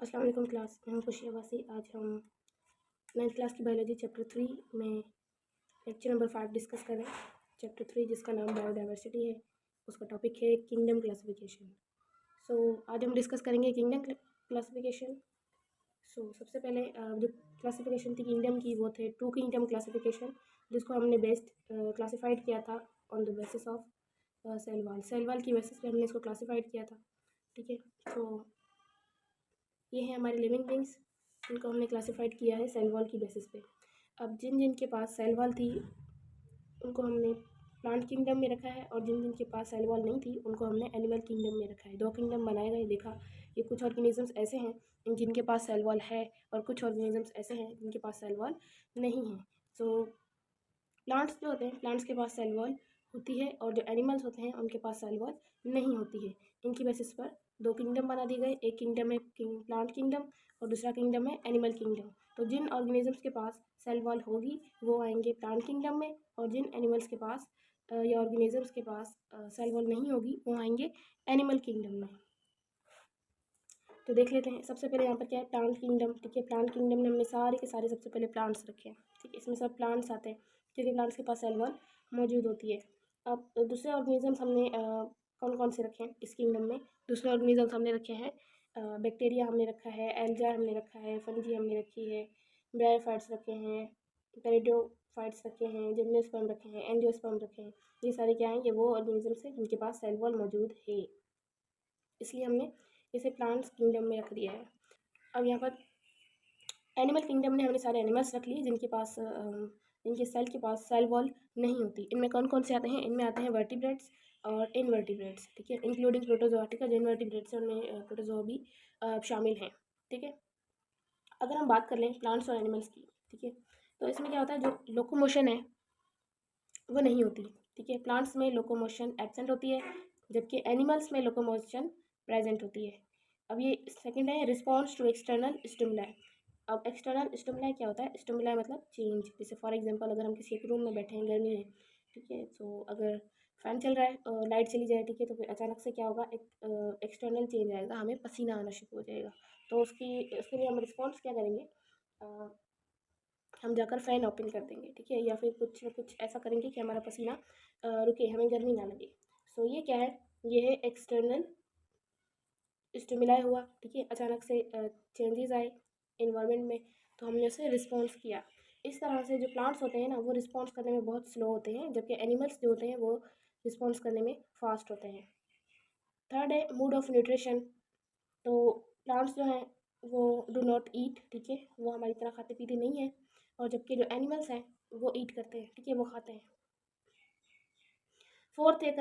अस्सलाम वालेकुम क्लास। मैं हूं खुशी अब्बासी। आज हम 9th क्लास की बायोलॉजी चैप्टर 3 में लेक्चर नंबर 5 डिस्कस करें। चैप्टर 3 जिसका नाम बायोडाइवर्सिटी है, उसका टॉपिक है किंगडम क्लासिफिकेशन। आज हम डिस्कस करेंगे किंगडम क्लासिफिकेशन। सबसे पहले जो क्लासिफिकेशन थी किंगडम की वो थे 2 किंगडम क्लासिफिकेशन, जिसको हमने बेस्ट क्लासीफाइड किया था on the basis of cell wall की बेसिस पे हमने इसको क्लासीफाइड किया था। ठीक है, तो ये है हमारे लिविंग थिंग्स, इनको हमने क्लासिफाइड किया है सेल वॉल की बेसिस पे। अब जिन जिन के पास सेल वॉल थी उनको हमने प्लांट किंगडम में रखा है, और जिन जिन के पास सेल वॉल नहीं थी उनको हमने एनिमल किंगडम में रखा है। 2 किंगडम बनाए गए। देखा, ये कुछ ऑर्गेनिजम्स ऐसे हैं जिनके पास सेल वॉल है, और कुछ ऑर्गेनिजम्स ऐसे हैं जिनके पास सेल वॉल नहीं है। प्लांट्स जो होते हैं, प्लांट्स के पास सेल वॉल होती है, और जो एनिमल्स होते हैं उनके पास सेल वॉल नहीं होती है। इनकी बेसिस पर 2 किंगडम बना दिए गए। एक किंगडम है प्लांट किंगडम, और दूसरा किंगडम है एनिमल किंगडम। तो जिन ऑर्गेनिजम्स के पास सेल वॉल होगी वो आएंगे प्लांट किंगडम में, और जिन एनिमल्स के पास या ऑर्गेनिजम्स के पास सेल वॉल नहीं होगी वो आएंगे एनिमल किंगडम में। तो देख लेते हैं। सबसे पहले यहाँ पर क्या है, प्लांट किंगडम। ठीक है, प्लांट किंगडम में हमने सारे के सारे सबसे पहले प्लांट्स रखे हैं। ठीक है, इसमें सब प्लांट्स आते हैं क्योंकि प्लांट्स के पास सेल वॉल मौजूद होती है। अब दूसरे ऑर्गेनिजम्स हमने कौन कौन से रखे हैं इस किंगडम में। दूसरे ऑर्गेनिजम्स हमने रखे हैं, बैक्टीरिया हमने रखा है, एल्गा हमने रखा है, फंजी हमने रखी है, ब्रायोफाइट्स रखे हैं, पेरिडोफाइट्स रखे हैं, जिम्नोस्पर्म रखे हैं, एंजियोस्पर्म रखे हैं। ये सारे क्या हैं, ये वो ऑर्गेनिजम्स हैं जिनके पास सेल वॉल मौजूद है, इसलिए हमने इसे प्लांट्स किंगडम में रख दिया है। अब यहाँ पर एनिमल किंगडम ने हमने सारे एनिमल्स रख लिए जिनके पास जिनके सेल के पास सेल वॉल नहीं होती। इनमें कौन कौन से आते हैं, इनमें आते हैं वर्टिब्रेट्स और इनवर्टिब्रेट्स। ठीक है, इंक्लूडिंग प्रोटोजोआ। ठीक है, जो इनवर्टिब्रेट्स हैं उनमें प्रोटोजोआ भी शामिल हैं। ठीक है, अगर हम बात कर लें प्लांट्स और एनिमल्स की, ठीक है, तो इसमें क्या होता है, जो लोकोमोशन है वो नहीं होती। ठीक है, प्लांट्स में लोकोमोशन एब्सेंट होती है, जबकि एनिमल्स में लोकोमोशन प्रेजेंट होती है। अब ये सेकंड है, रिस्पॉन्स टू एक्सटर्नल स्टिमुलाई। अब एक्सटर्नल स्टिमुलाई क्या होता है, स्टिमुलाई मतलब चेंज। जैसे फॉर एग्जांपल अगर हम किसी एक रूम में बैठे हैं गर्मी में, ठीक है, तो अगर फ़ैन चल रहा है, लाइट चली जाए, ठीक है, तो फिर अचानक से क्या होगा, एक एक्सटर्नल चेंज आएगा, हमें पसीना आना शुरू हो जाएगा। तो उसके लिए हम रिस्पॉन्स क्या करेंगे, हम जाकर फ़ैन ओपन कर देंगे। ठीक है, या फिर कुछ ना कुछ ऐसा करेंगे कि हमारा पसीना रुके, हमें गर्मी ना लगे। ये क्या है, ये है एक्सटर्नल स्टिमुलाई हुआ। ठीक है, अचानक से चेंजेस आए इन्वायरमेंट में, तो हमने उसे रिस्पॉन्स किया। इस तरह से जो प्लांट्स होते हैं ना वो रिस्पॉन्स करने में बहुत स्लो होते हैं, जबकि एनिमल्स जो होते हैं वो रिस्पॉन्स करने में फास्ट होते हैं। थर्ड है मूड ऑफ न्यूट्रिशन। तो प्लांट्स जो हैं वो डू नॉट ईट। ठीक है, वो हमारी तरह खाते पीते नहीं हैं, और जबकि जो एनिमल्स हैं वो ईट करते हैं। ठीक है, वो खाते हैं। फोर्थ है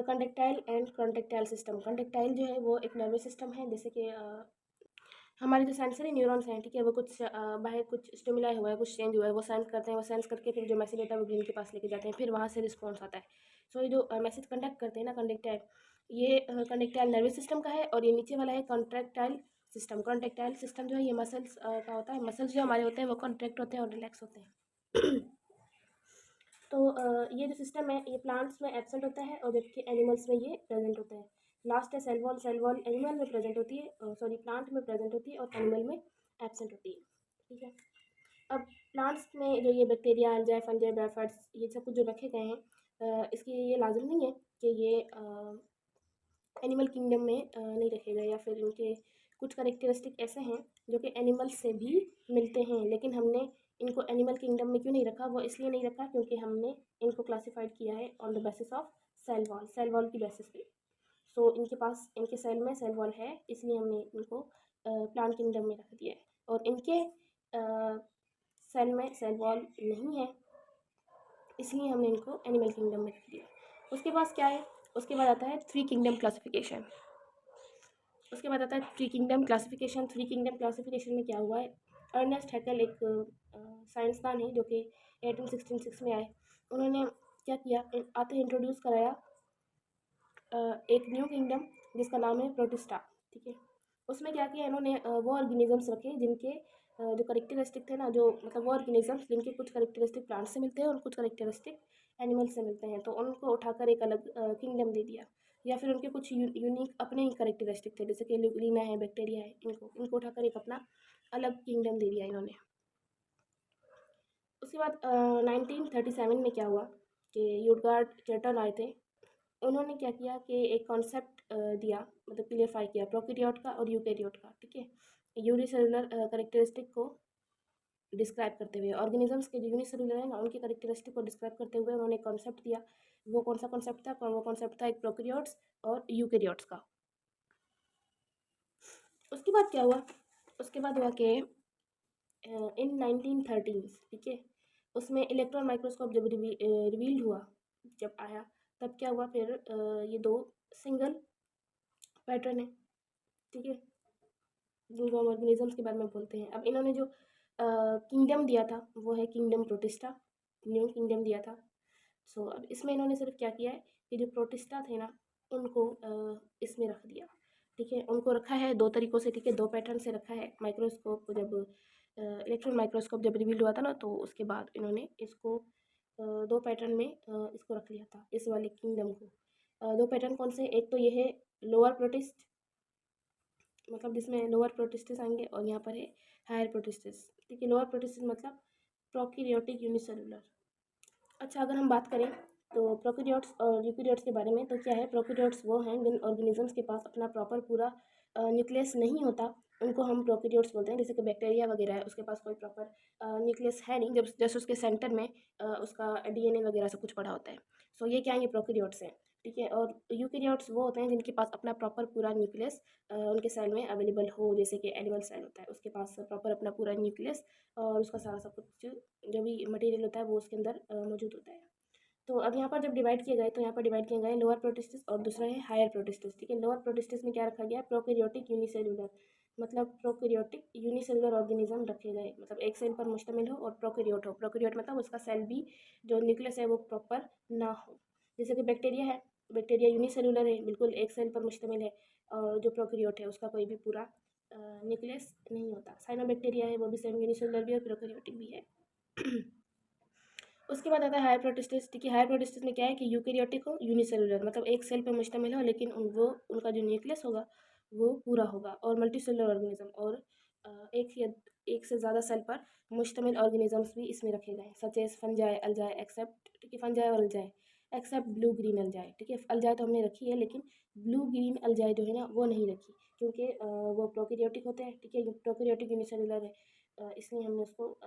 कंडक्टाइल एंड कॉन्टेक्टाइल सिस्टम। कंडक्टाइल जो है वो एक नर्वस सिस्टम है, जैसे कि हमारे जो सेंसरी न्यूरॉन्स हैं, ठीक है, वो कुछ बाहर कुछ स्टिमुलाई हुआ है, कुछ चेंज हुआ है, वो सेंस करते हैं, वो सेंस करके फिर जो मैसेज होता है वो ब्रेन के पास लेके जाते हैं, फिर वहाँ से रिस्पॉन्स आता है। ये जो मैसेज कंडक्ट करते हैं ना कंडक्टाइल, ये कंडक्टाइल नर्वस सिस्टम का है, और ये नीचे वाला है कॉन्ट्रैक्टाइल सिस्टम। कॉन्ट्रैक्टाइल सिस्टम जो है ये मसल्स का होता है। मसल्स जो हमारे होते हैं वो कॉन्ट्रैक्ट होते हैं और रिलैक्स होते हैं। तो ये जो सिस्टम है ये प्लांट्स में एब्सेंट होता है, और जबकि एनिमल्स में ये प्रेजेंट होता है। लास्ट है cell wall. Cell wall animal में प्रेजेंट होती है, सॉरी प्लांट में प्रेजेंट होती है, और एनिमल में एब्सेंट होती है। ठीक है, अब प्लांट्स में जो ये बैक्टीरिया, एल्गाई, फंजाई, ब्रायोफाइट्स, ये सब कुछ जो रखे गए हैं, इसकी ये लाजिम नहीं है कि ये एनिमल किंगडम में नहीं रखे गए, या फिर इनके कुछ करेक्टरिस्टिक ऐसे हैं जो कि एनिमल्स से भी मिलते हैं, लेकिन हमने इनको एनिमल किंगडम में क्यों नहीं रखा, वो इसलिए नहीं रखा क्योंकि हमने इनको क्लासिफाइड किया है on the basis of cell wall की बेसिस पे। इनके पास इनके सेल में सेल वॉल है, इसलिए हमने इनको प्लांट किंगडम में रख दिया है, और इनके सेल में सेल वॉल नहीं है, इसलिए हमने इनको एनिमल किंगडम में रख दिया। उसके पास क्या है, उसके बाद आता है 3 किंगडम क्लासिफिकेशन। उसके बाद आता है 3 किंगडम क्लासिफिकेशन। 3 किंगडम क्लासिफिकेशन में क्या हुआ है, अर्नेस्ट हैकेल एक साइंसदान है जो कि 1866 में आए। उन्होंने क्या किया, आते इंट्रोड्यूस कराया एक न्यू किंगडम जिसका नाम है प्रोटिस्टा। ठीक है, उसमें क्या किया इन्होंने, वो ऑर्गेनिजम्स रखे जिनके जो करेक्टरिस्टिक थे ना, जो मतलब वो ऑर्गेनिजम्स जिनके कुछ करेक्टरिस्टिक प्लांट से मिलते हैं और कुछ करेक्टरिस्टिक एनिमल से मिलते हैं, तो उनको उठाकर एक अलग किंगडम दे दिया। या फिर उनके कुछ यूनिक अपने ही करेक्टरिस्टिक थे, जैसे कि लीना है, बैक्टीरिया है, इनको उठाकर एक अपना अलग किंगडम दे दिया इन्होंने। उसके बाद 1937 में क्या हुआ कि यूटगार्ड चर्टन आए थे। उन्होंने क्या किया कि एक कॉन्सेप्ट दिया, मतलब क्लियरफाई किया प्रोकैरियोट का और यूकैरियोट का, ठीक है। यूनिसेलुलर करेक्टरिस्टिक को डिस्क्राइब करते हुए, ऑर्गेनिजम्स के जो यूनिसेलुलर है ना, उनकी करेक्टरिस्टिक को डिस्क्राइब करते हुए उन्होंने कॉन्सेप्ट दिया। वो कौन सा कॉन्सेप्ट था? वो कॉन्सेप्ट था एक प्रोकैरियोट्स और यूकैरियोट्स का। उसके बाद क्या हुआ? उसके बाद हुआ कि इन 1913, ठीक है, उसमें इलेक्ट्रॉन माइक्रोस्कोप जब रिवील्ड हुआ, जब आया, तब क्या हुआ फिर ये दो सिंगल पैटर्न है, ठीक है, जिनको हम ऑर्गेनिजम्स के बारे में बोलते हैं। अब इन्होंने जो किंगडम दिया था वो है किंगडम प्रोटिस्टा, न्यू किंगडम दिया था। सो अब इसमें इन्होंने सिर्फ क्या किया है कि जो प्रोटिस्टा थे ना, उनको इसमें रख दिया, ठीक है। उनको रखा है दो तरीक़ों से, ठीक है, दो पैटर्न से रखा है। माइक्रोस्कोप जब इलेक्ट्रॉन माइक्रोस्कोप जब रिवील हुआ था ना, तो उसके बाद इन्होंने इसको दो पैटर्न में इसको रख लिया था, इस वाले किंगडम को। दो पैटर्न कौन से? एक तो ये है लोअर प्रोटिस्ट, मतलब जिसमें लोअर प्रोटिस्टिस आएंगे, और यहाँ पर है हायर प्रोटिस्टिस, ठीक है। लोअर प्रोटिस्टिस मतलब प्रोकैरियोटिक यूनिसेलुलर। अच्छा, अगर हम बात करें तो प्रोकैरियोट्स और यूकैरियोट्स के बारे में, तो क्या है, प्रोकैरियोट्स वो हैं जिन ऑर्गेनिजम्स के पास अपना प्रॉपर पूरा न्यूक्लियस नहीं होता, उनको हम प्रोकैरियोट्स बोलते हैं। जैसे कि बैक्टीरिया वगैरह है, उसके पास कोई प्रॉपर न्यूक्लियस है नहीं, जब जस्ट उसके सेंटर में उसका डीएनए वगैरह सब कुछ पड़ा होता है। सो ये क्या है? ये प्रोकैरियोट्स हैं, ठीक है। और यूकैरियोट्स वो होते हैं जिनके पास अपना प्रॉपर पूरा न्यूक्लियस उनके सेल में अवेलेबल हो, जैसे कि एनिमल सेल होता है, उसके पास प्रॉपर अपना पूरा न्यूक्लियस और उसका सारा सब कुछ जो भी मटेरियल होता है वो उसके अंदर मौजूद होता है। तो अब यहाँ पर जब डिवाइड किए गए, तो यहाँ पर डिवाइड किए गए लोअर प्रोटिस्टिस और दूसरा है हायर प्रोटिस्टिस, ठीक है। लोअर प्रोटिस्टिस में क्या रखा गया? प्रोकैरियोटिक यूनिसेलुलर, मतलब प्रोकैरियोटिक यूनिसेलुलर ऑर्गेनिज्म रखे गए, मतलब एक सेल पर मुश्तमिल हो और प्रोकैरियोट हो। प्रोकैरियोट मतलब उसका सेल भी जो न्यूक्लियस है वो प्रॉपर ना हो। जैसे कि बैक्टीरिया है, बैक्टीरिया यूनिसेलुलर है, बिल्कुल एक सेल पर मुश्तमिल है, और जो प्रोकैरियोट है उसका कोई भी पूरा न्यूक्लियस नहीं होता। साइनोबैक्टीरिया है, वो भी सेम यूनिसेलुलर भी और प्रोकैरियोटिक भी है। उसके बाद आता है हायर प्रोटिस्टिस, ठीक है। हायर प्रोटिस्टिस में क्या है कि यूकैरियोटिक हो, यूनिसेलुलर, मतलब एक सेल पे मुश्तमिल हो, लेकिन उनका जो न्यूक्लियस होगा वो पूरा होगा, और मल्टीसेलुलर ऑर्गेनिज्म, और एक से ज़्यादा सेल पर मुश्तमिल ऑर्गेनिजम्स भी इसमें रखे गए हैं, सच एज फंजाई, अल्जाई, एक्सेप्ट, ठीक है, फंजाई और अल्जाई एक्सेप्ट ब्लू ग्रीन अल्जाई, ठीक है। अल्जाई तो हमने रखी है, लेकिन ब्लू ग्रीन अल्जाई जो है ना वो नहीं रखी, क्योंकि वो प्रोकैरियोटिक होते हैं, ठीक है। प्रोकैरियोटिक यूनिसेलुलर है, इसलिए हमने उसको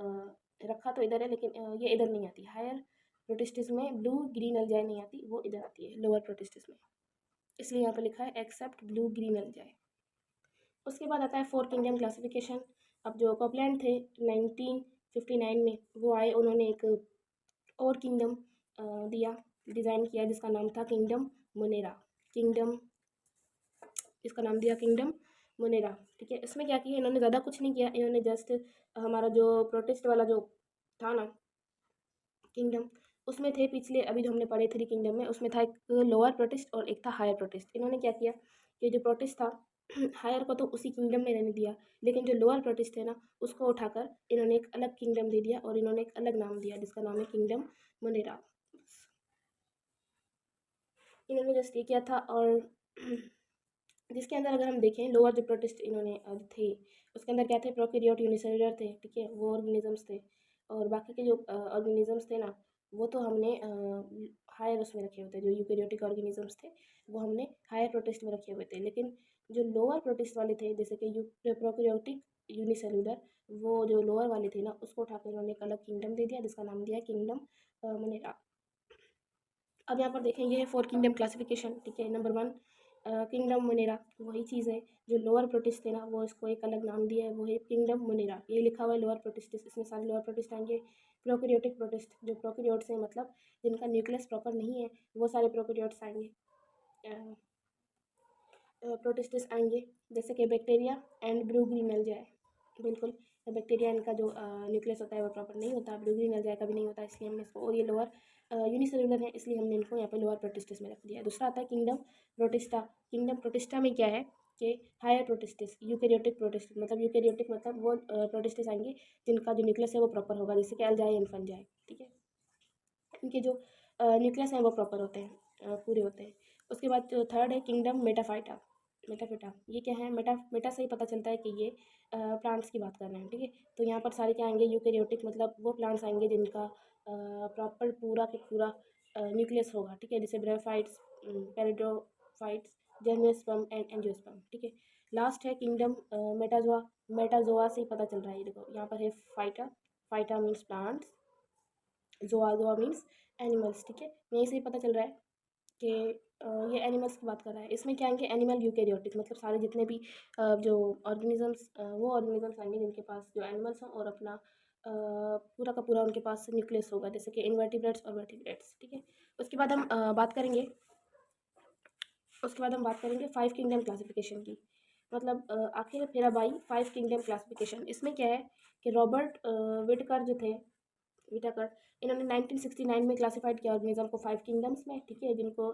रखा तो इधर है, लेकिन ये इधर नहीं आती। हायर प्रोटिस्टिस में ब्लू ग्रीन अल्जाई नहीं आती, वो इधर आती है लोअर प्रोटिस्टिस में, इसलिए यहाँ पर लिखा है एक्सेप्ट ब्लू ग्रीन अल्जाई। उसके बाद आता है फोर किंगडम क्लासिफिकेशन। अब जो कॉपलैंड थे 1959 में वो आए, उन्होंने एक और किंगडम दिया, डिज़ाइन किया, जिसका नाम था किंगडम मोनेरा। किंगडम, इसका नाम दिया किंगडम मोनेरा, ठीक है। इसमें क्या किया इन्होंने? ज़्यादा कुछ नहीं किया, इन्होंने जस्ट हमारा जो प्रोटिस्ट वाला जो था ना किंगडम, उसमें थे पिछले, अभी जो हमने पढ़े 3 किंगडम में, उसमें था एक लोअर प्रोटिस्ट और एक था हायर प्रोटिस्ट। इन्होंने क्या किया कि जो प्रोटिस्ट था हायर को तो उसी किंगडम में रहने दिया, लेकिन जो लोअर प्रोटिस्ट है ना उसको उठाकर इन्होंने एक अलग किंगडम दे दिया, और इन्होंने एक अलग नाम दिया जिसका नाम है किंगडम मोनेरा। इन्होंने जस्ट ये किया था, और जिसके अंदर अगर हम देखें लोअर जो प्रोटिस्ट इन्होंने थे, उसके अंदर क्या थे? प्रोकैरियोट यूनिसेलुलर थे, ठीक है, वो ऑर्गेनिजम्स थे। और बाकी के जो ऑर्गेनिजम्स थे ना, वो तो हमने हायर उसमें रखे हुए थे, जो यूकैरियोटिक ऑर्गेनिजम्स थे वो हमने हायर प्रोटिस्ट में रखे हुए थे। लेकिन जो लोअर प्रोटिस्ट वाले थे, जैसे कि प्रोकैरियोटिक यूनिसेलुलर, वो जो लोअर वाले थे ना उसको उठाकर उन्होंने एक अलग किंगडम दे दिया, जिसका नाम दिया किंगडम मोनेरा। अब यहाँ पर देखें, ये है फोर किंगडम क्लासिफिकेशन, ठीक है। नंबर 1 किंगडम मोनेरा, वही चीज़ है जो लोअर प्रोटिस्ट थे ना, वो इसको एक अलग नाम दिया है, वो है किंगडम मोनेरा। ये लिखा हुआ है लोअर प्रोटिस्टिस, इसमें सारे लोअर प्रोटिस्ट आएंगे। प्रोकैरियोटिक प्रोटिस्ट, जो प्रोकैरियोट्स हैं, मतलब जिनका न्यूक्लियस प्रॉपर नहीं है, वो सारे प्रोकैरियोट्स आएंगे, प्रोटिस्टिस आएंगे, जैसे कि बैक्टीरिया एंड ब्लू ग्रीन अल्जाई। बिल्कुल, बैक्टीरिया इनका जो न्यूक्लियस होता है वो प्रॉपर नहीं होता, ब्लू ग्रीन अल्जाई का भी नहीं होता, इसलिए हमने इसको, और ये लोअर यूनिसेलुलर है, इसलिए हमने इनको यहाँ पे लोअर प्रोटिस्टिस में रख दिया। दूसरा आता है किंगडम प्रोटिस्टा। किंगडम प्रोटिस्टा में क्या है कि हायर प्रोटिस्टिस, यूकैरियोटिक प्रोटिस्टिस, मतलब यूकैरियोटिक मतलब वो प्रोटिस्टिस आएंगे जिनका जो न्यूक्लियस है वो प्रॉपर होगा, जैसे कि अल्जाई एंड फंजाई, ठीक है। इनके जो न्यूक्लियस हैं वो प्रॉपर होते हैं, पूरे होते हैं। उसके बाद जो थर्ड है किंगडम मेटाफाइटा। मेटाफिटा ये क्या है? मेटा से ही पता चलता है कि ये प्लांट्स की बात कर रहे हैं, ठीक है। तो यहाँ पर सारे क्या आएंगे? यूकेरियोटिक, मतलब वो प्लांट्स आएंगे जिनका प्रॉपर पूरा के पूरा न्यूक्लियस होगा, ठीक है, जैसे ब्रायोफाइट्स, पेरिडोफाइट्स, जर्मियोस्पर्म एंड एंजियोस्पर्म, ठीक है। लास्ट है किंगडम मेटाजोआ। मेटाजोआ से ही पता चल रहा है, ये देखो यहाँ पर है phyta. Phyta means plants, zoa means animals, ठीक है। यहीं से ही पता चल रहा है कि ये एनिमल्स की बात कर रहा है। इसमें क्या आएंगे? एनिमल यूकेरियोटिक, मतलब सारे जितने भी जो ऑर्गेनिजम्स, वो ऑर्गेनिजम्स आएंगे जिनके पास जो एनिमल्स हों और अपना पूरा का पूरा उनके पास न्यूक्लियस होगा, जैसे कि इनवर्टिब्रेट्स और वर्टिब्रेट्स, ठीक है। उसके बाद हम बात करेंगे 5 किंगडम क्लासिफिकेशन की। मतलब आखिर फेरा बाई 5 किंगडम क्लासिफिकेशन। इसमें क्या है कि रॉबर्ट विटकर जो थे, विटाकर, इन्होंने 1969 में क्लासिफाइड किया ऑर्गेनिज्म को 5 किंगडम्स में, ठीक है, जिनको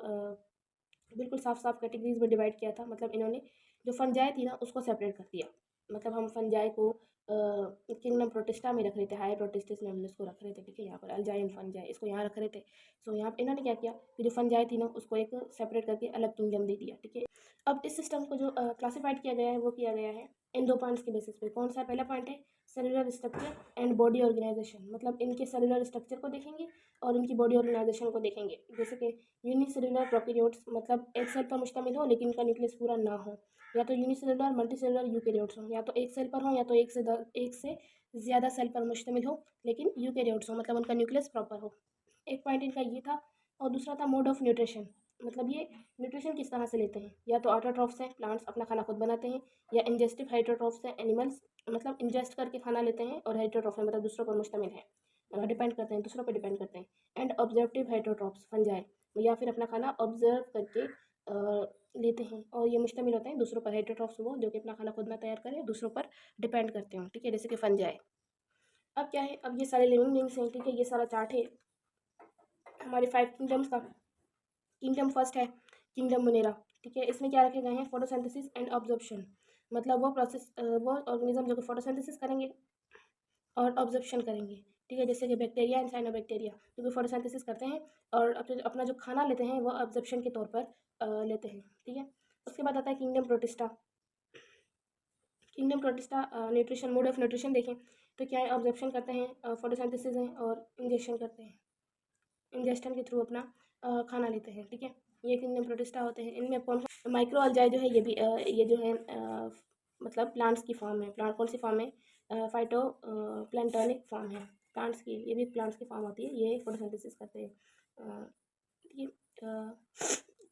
बिल्कुल साफ साफ कैटेगरीज में डिवाइड किया था। मतलब इन्होंने जो फंजाई थी ना उसको सेपरेट कर दिया। मतलब हम फंजाई को किंगडम प्रोटिस्टा में रख रहे थे, हाई प्रोटिस्टिस में हमने उसको रख रहे थे, ठीक है। यहाँ पर अल्जाइन फंजाई इसको यहाँ रख रहे थे। सो यहाँ पर इन्होंने क्या किया कि जो फंजाई थी ना उसको एक सेपरेट करके अलग किंगडम दे दिया, ठीक है। अब इस सिस्टम को जो क्लासीफाइड किया गया है वो किया गया है इन 2 पॉइंट्स के बेसिस पे। कौन सा? पहला पॉइंट है cellular structure and body organization. मतलब इनके सेलुलर स्ट्रक्चर को देखेंगे और इनकी बॉडी ऑर्गेनाइजेशन को देखेंगे। जैसे कि यूनिसेलुलर प्रोकैरियोट्स, मतलब एक सेल पर मुश्तमिल हो लेकिन इनका न्यूक्लियस पूरा ना हो, या तो यूनिसेलुलर मल्टीसेलुलर यूकेरियोट्स हो, या तो एक सेल पर हो या तो एक से ज़्यादा सेल पर मुश्तमिल हो लेकिन यूकेरियोट्स हो, मतलब उनका न्यूक्लियस प्रॉपर हो। एक पॉइंट इनका ये था। और दूसरा था मोड ऑफ न्यूट्रिशन। मतलब ये न्यूट्रिशन किस तरह से लेते हैं? या तो ऑटोट्रॉफ्स हैं, प्लांट्स अपना खाना खुद बनाते हैं, या इंजेस्टिव हेटरोट्रॉफ्स हैं, एनिमल्स मतलब इंजेस्ट करके खाना लेते हैं, और हेटरोट्रॉफ है मतलब दूसरों पर मुश्तमिल है, डिपेंड करते हैं, दूसरों पर डिपेंड करते हैं। एंड ऑब्जर्वेटिव हेटरोट्रॉफ्स फंजाई, या फिर अपना खाना ऑब्जर्व करके लेते हैं, और ये मुश्तमिल होते हैं दूसरों पर। हेटरोट्रॉफ्स वो जो कि अपना खाना खुद ना तैयार करें, दूसरों पर डिपेंड करते हो, ठीक है, जैसे कि फंजाई। अब क्या है? अब ये सारे लिविंग बींग्स हैं, ठीक है। ये सारा चार्ट है हमारे 5 किंगडम्स का। किंगडम फर्स्ट है किंगडम मोनेरा, ठीक है। इसमें क्या रखे गए हैं? Photosynthesis and absorption. मतलब वो प्रोसेस, वो ऑर्गेनिज्म जो कि फोटोसिंथेसिस करेंगे और ऑब्जर्प्शन करेंगे, ठीक है। जैसे कि बैक्टीरिया एंड साइनोबैक्टीरिया जो कि फोटोसिंथेसिस करते हैं और अपना जो खाना लेते हैं वो ऑब्जर्प्शन के तौर पर लेते हैं, ठीक है। उसके बाद आता है kingdom protista. Kingdom protista nutrition, mode of nutrition देखें तो क्या है? ऑब्जर्प्शन करते हैं, फोटोसिंथेसिस हैं और इंजेक्शन करते हैं, इंजेक्शन के थ्रू अपना खाना लेते हैं, ठीक है। ये किंगडम प्रोटिस्टा होते हैं। इनमें कौन माइक्रो अल्जाई जो है ये भी ये जो है मतलब प्लांट्स की फॉर्म है। प्लांट कौन सी फॉर्म है? फाइटो प्लांटोनिक फॉर्म है प्लांट्स की। ये भी प्लांट्स की फॉर्म होती है, ये फोटोसिंथेसिस करते हैं, ठीक है।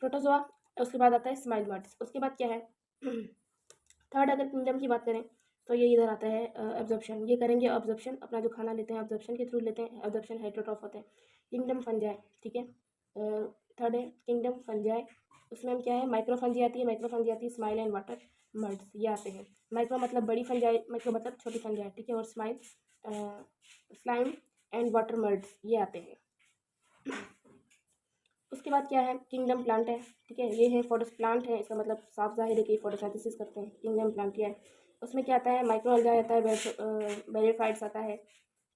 प्रोटोजोआ। उसके बाद आता है स्माइल बर्ड्स। उसके बाद क्या है? थर्ड अगर किंगडम की बात करें तो ये इधर आता है ऑब्जर्प्शन। ये करेंगे ऑब्जर्प्शन, अपना जो खाना लेते हैं ऑब्जर्प्शन के थ्रू लेते हैं। ऑब्जर्प्शन हेटरोट्रॉफ होते हैं। किंगडम फंजाई, ठीक है। थर्ड है किंगडम फंजाई। उसमें हम क्या है? माइक्रोफंजी आती है, माइक्रोफंजी आती है, स्माइल एंड वाटर मर्ड्स, ये आते हैं। माइक्रो मतलब बड़ी फंजाई, माइक्रो मतलब छोटी फंजाई, ठीक है। और स्माइल, स्लाइम एंड वाटर मर्ड्स, ये आते हैं। उसके बाद क्या है? किंगडम प्लांट है, ठीक है। ये है फोटो प्लांट है, इसका मतलब साफ जाहिर है कि फोटोसिंथेसिस करते हैं। किंगडम प्लांट क्या है? उसमें क्या आता है? माइक्रो अल्गा आता है, बेरिफाइट्स आता है,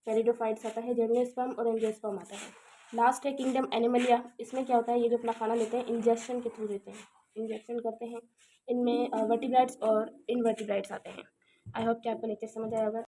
पेरिडोफाइट्स आता है, जिम्नोस्पर्म और एंजियोस्पर्म आता है। लास्ट है किंगडम एनिमलिया। इसमें क्या होता है? ये जो अपना खाना लेते हैं इंजेक्शन के थ्रू लेते हैं, इंजेक्शन करते हैं। इनमें वर्टिब्राइट्स और इनवर्टिब्राइट्स आते हैं। आई होप कि आपको लेक्चर समझ आया होगा।